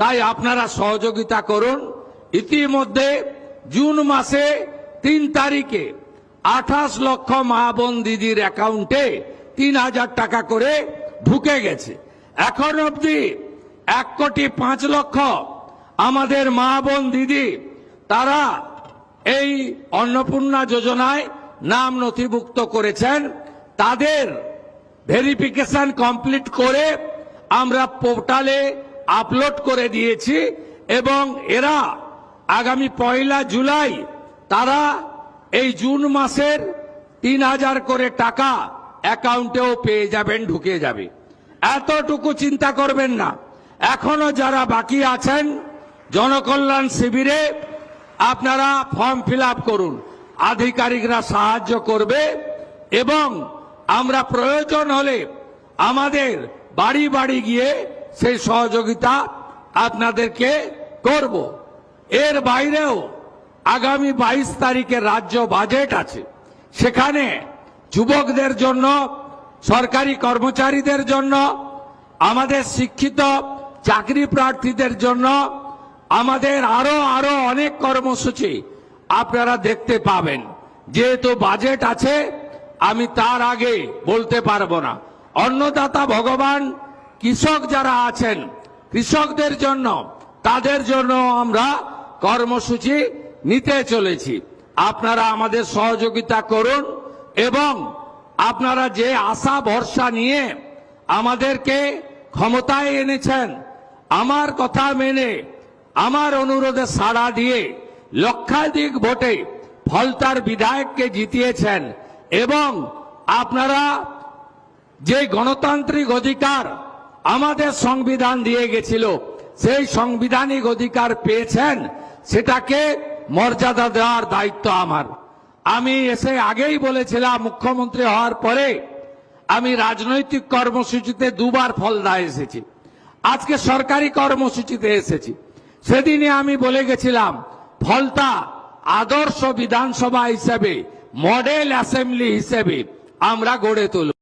তাই আপনারা সহযোগিতা করুন। ইতিমধ্যে জুন মাসে 3 তারিখে 28 লক্ষ মা বোন দিদির অ্যাকাউন্টে 3000 টাকা করে ঢুকে গেছে। এখন অবধি 1,05,00,000 আমাদের মা বোন দিদি তারা এই অন্নপূর্ণা যোজনায় নাম নথিভুক্ত করেছেন। তাদের ভেরিফিকেশন কমপ্লিট করে আমরা পোর্টালে আপলোড করে দিয়েছি এবং এরা আগামী 1 জুলাই তারা এই জুন মাসের 3000 করে টাকা অ্যাকাউন্টেও পেয়ে যাবেন, ঢুকে যাবে। এতটুকু চিন্তা করবেন না। এখনো যারা বাকি আছেন জনকল্যাণ শিবিরে আপনারা ফর্ম ফিল আপ করুন, আধিকারিকরা সাহায্য করবে এবং আমরা প্রয়োজন হলে আমাদের বাড়ি বাড়ি গিয়ে সেই সহযোগিতা আপনাদেরকে করব। এর বাইরেও আগামী 22 তারিখে রাজ্য বাজেট আছে, সেখানে যুবকদের জন্য, সরকারি কর্মচারীদের জন্য, আমাদের শিক্ষিত চাকরি প্রার্থীদের জন্য আমাদের আরো অনেক কর্মসূচি আপনারা দেখতে পাবেন। যেহেতু বাজেট আছে আমি তার আগে বলতে পারবো না। অন্নদাতা ভগবান কৃষক যারা আছেন কৃষকদের জন্য, তাদের জন্য আমরা কর্মসূচি নিতে চলেছি। আপনারা আমাদের সহযোগিতা করুন এবং আপনারা যে আশা ভরসা নিয়ে আমাদেরকে ক্ষমতায় এনেছেন, আমার কথা মেনে আমার অনুরোধে সাড়া দিয়ে লক্ষাধিক ভোটে ফলতার বিধায়ককে জিতিয়েছেন এবং আপনারা যে গণতান্ত্রিক অধিকার আমাদের সংবিধান দিয়ে গেছিল সেই সাংবিধানিক অধিকার পেয়েছেন, সেটাকে মর্যাদা দেওয়ার দায়িত্ব আমার। আমি এসে আগেই বলেছিলাম, মুখ্যমন্ত্রী হওয়ার পরে আমি রাজনৈতিক কর্মসূচিতে 2 বার ফলদা এসেছি, আজকে সরকারি কর্মসূচিতে এসেছি। সেদিনে আমি বলে গেছিলাম ফলতা আদর্শ বিধানসভা হিসেবে, মডেল অ্যাসেম্বলি হিসেবে আমরা গড়ে তুলব।